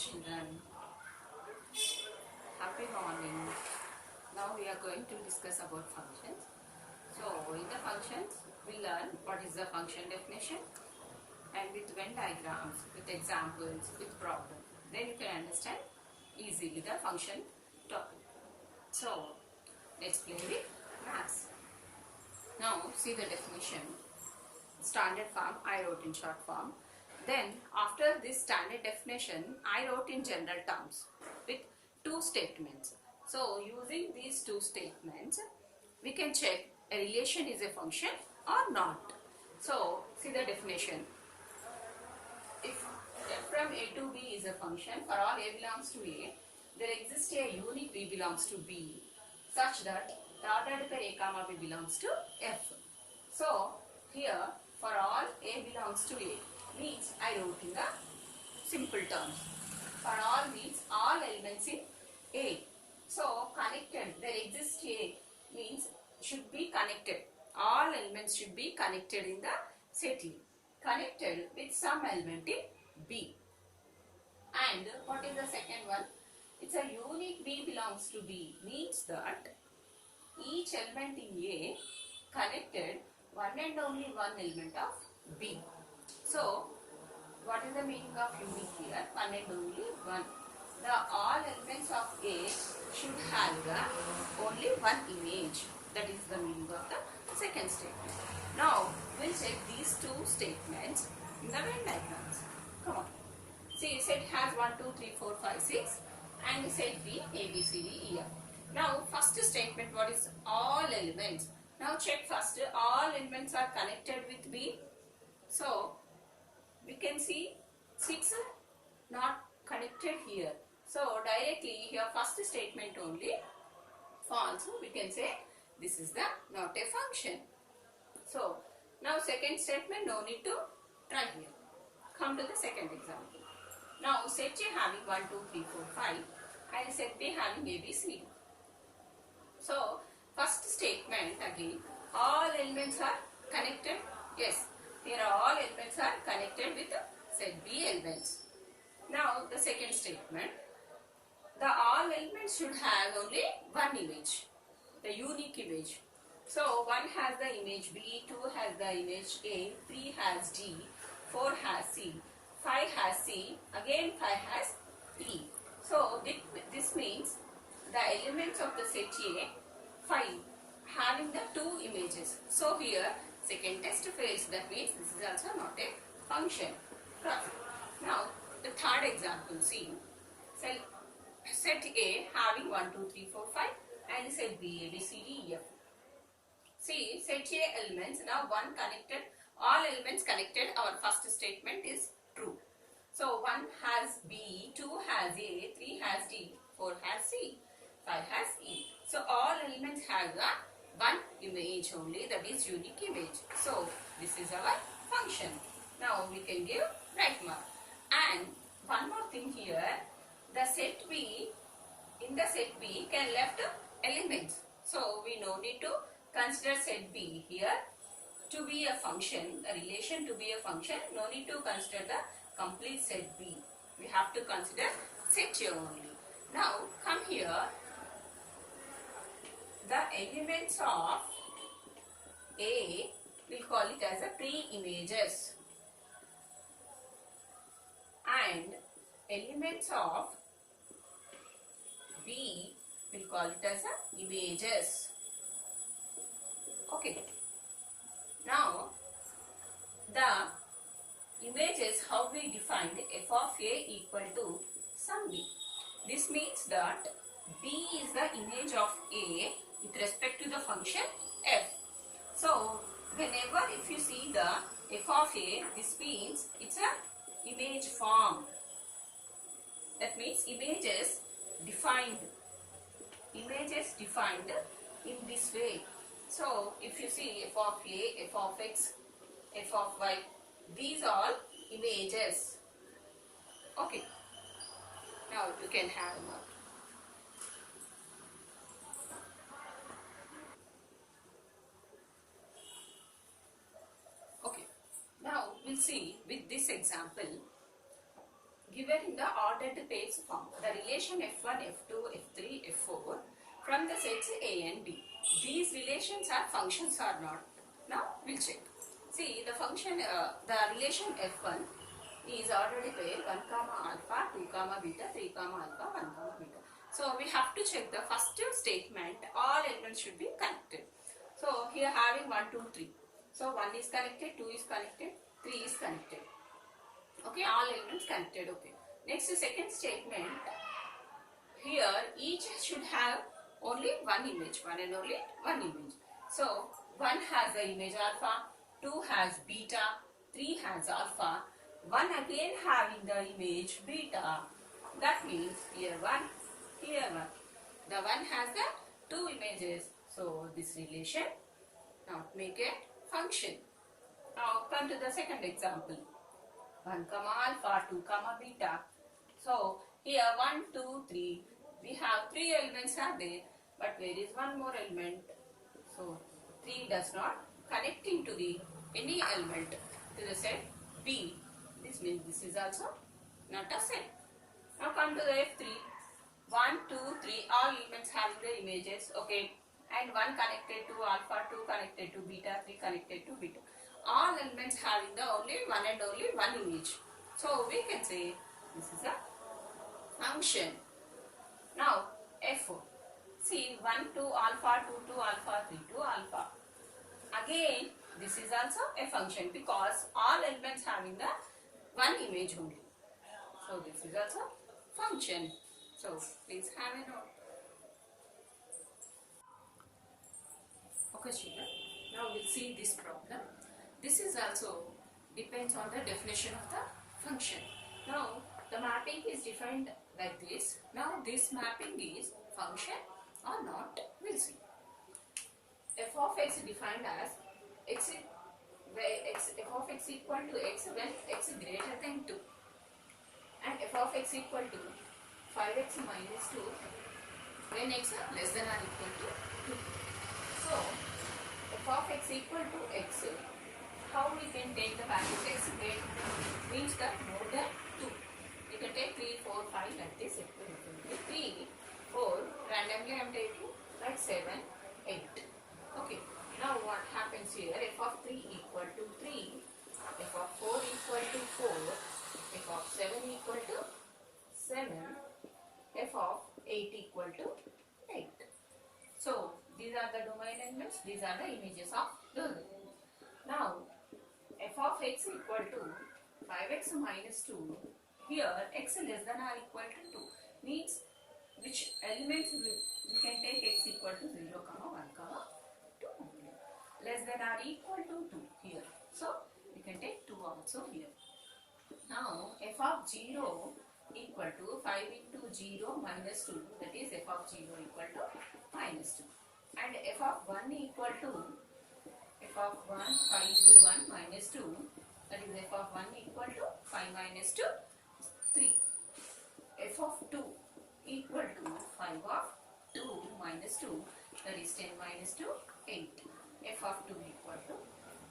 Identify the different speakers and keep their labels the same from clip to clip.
Speaker 1: children. Happy morning. Now we are going to discuss about functions. So in the functions we learn what is the function definition and with Venn diagrams, with examples, with problem. Then you can understand easily the function topic. So let's play with maths. Now see the definition. Standard form I wrote in short form. Then after this standard definition I wrote in general terms with two statements. So using these two statements we can check a relation is a function or not. So see the definition. If f from a to b is a function, for all a belongs to a, there exists a unique b belongs to b such that the ordered pair a comma b belongs to f. So here for all a belongs to a means I wrote in the simple terms. For all means all elements in a. So connected, there exists a means should be connected. All elements should be connected in the set A. Connected with some element in B. And what is the second one? It's a unique B belongs to B means that each element in A connected one and only one element of B. So what is the meaning of unique here? One and only one. The all elements of A should have the only one image. That is the meaning of the second statement. Now we'll check these two statements in the Venn diagrams. Come on. See, set has 1, 2, 3, 4, 5, 6 and set B, A, B, C, D, E, F. Now first statement, what is all elements? Now check first, all elements are connected with B. So we can see 6 not connected here. So directly here first statement only false. We can say this is the not a function. So now second statement no need to try here. Come to the second example. Now set A having 1, 2, 3, 4, 5 and set B having A, B, C. So first statement again, all elements are connected. Yes, here all elements are connected with set B elements. Now the second statement, the all elements should have only one image, the unique image. So 1 has the image B, 2 has the image A, 3 has D, 4 has C, 5 has C, again 5 has E. So this means the elements of the set A, 5 having the two images. So here second test fails, that means this is also not a function. Now the third example, see, set A having 1, 2, 3, 4, 5 and set B, A, B, C, D, E, F. See, set A elements, now one connected, all elements connected, our first statement is true. So 1 has B, 2 has A, 3 has D, 4 has C, 5 has E. So all elements have the one image only, that is unique image. So this is our function. Now we can give right mark. And one more thing here, the set B, in the set B can left elements. So we no need to consider set B here to be a function, a relation to be a function. No need to consider the complete set B. We have to consider set A only. Now come here. The elements of A, we'll call it as a pre-images, and elements of B, we'll call it as a images. Okay. Now the images, how we defined f of A equal to some B. This means that B is the image of A with respect to the function f. So whenever if you see the f of A, this means it's a image form. That means images defined in this way. So if you see f of A, f of x, f of y, these are images. Okay. Now you can have a mark. Okay. Now we'll see with this example given in the ordered pairs form. The relation F1, F2, F3, F4 from the sets A and B. These relations are functions or not? Now we'll check. See the function, the relation F1 is ordered pair 1 comma alpha, 2 comma beta, 3 comma alpha, 1 comma beta. So we have to check the first statement, all elements should be connected. So here having 1, 2, 3. So 1 is connected, 2 is connected, 3 is connected. Okay, all elements connected. Okay. Next, second statement. Here each should have only one image, one and only one image. So 1 has the image alpha, 2 has beta, 3 has alpha, 1 again having the image beta. That means here 1, here 1. The 1 has the 2 images. So this relation not make a function. Now come to the second example. 1 comma alpha, 2 comma beta. So here 1, 2, 3. We have 3 elements are there, but where is one more element? So 3 does not connecting to the any element to the set B. This means this is also not a set. Now come to the F3. 1, 2, 3. All elements having the images. Okay. And 1 connected to alpha, 2 connected to beta, 3 connected to beta. All elements having the only one and only one image. So we can say this is a function. Now F4. See 1 to alpha, 2 to alpha, 3 to alpha. Again this is also a function because all elements having the one image only. So this is also function. So please have a note. Okay children, now we'll see this problem. This is also depends on the definition of the function. Now the mapping is defined like this. Now this mapping is function or not, we'll see. F of x defined as x, f of x equal to x when x greater than 2 and f of x equal to 5x minus 2 when x less than or equal to 2. So f of x equal to x, how we can take the values x greater means that more than 2. You can take 3, 4, 5 like this. 3, 4, randomly I am taking like 7, 8. Okay. Now what happens here? F of 3 equal to 3, f of 4 equal to 4, f of 7 equal to 7, f of 8 equal to 8. So these are the domain elements, these are the images of those. Now f of x equal to 5x minus 2. Here x less than or equal to 2 means which elements we can take x equal to 0, 1, 2. Less than or equal to 2 here. So we can take 2 also here. Now f of 0 equal to 5 into 0 minus 2, that is f of 0 equal to minus 2. And f of 1 equal to f of 1, 5 into 1 minus 2, that is f of 1 equal to 5 minus 2, 3. F of 2 equal to 5 of 2 minus 2, that is 10 minus 2, 8. F of 2 equal to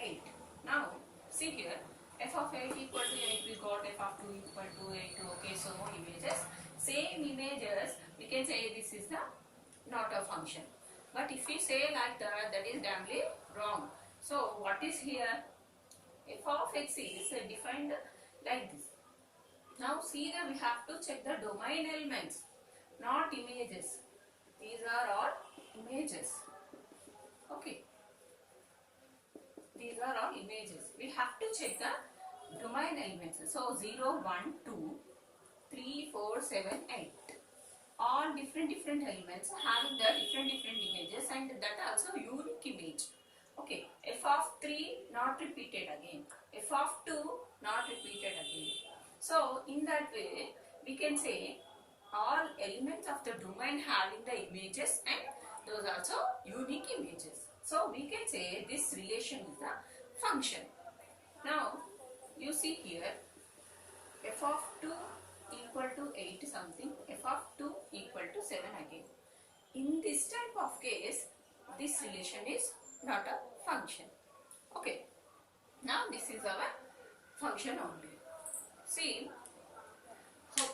Speaker 1: 8. Now see here, f of 8 equal to 8, we got f of 2 equal to 8. Okay, so images, same images, we can say this is the not a function. But if we say like that, that is damnly wrong. So what is here? F of x is defined like this. Now see that we have to check the domain elements, not images. These are all images. Okay. These are all images. We have to check the domain elements. So 0, 1, 2, 3, 4, 7, 8. All different elements having the different images, and that also unique image. Okay. F of 3 not repeated again. F of 2 not repeated again. So in that way we can say all elements of the domain having the images and those also unique images. So we can say this relation is a function. Now you see here f of 2 equal to 8 something, f of 2 equal to 7 again. In this type of case, this relation is not a function. Okay. Now this is our function only. See,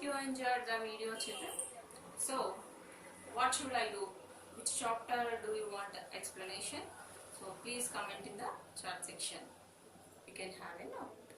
Speaker 1: you enjoyed the video, children. So, what should I do? Which chapter do you want explanation? So, please comment in the chat section. You can have a look.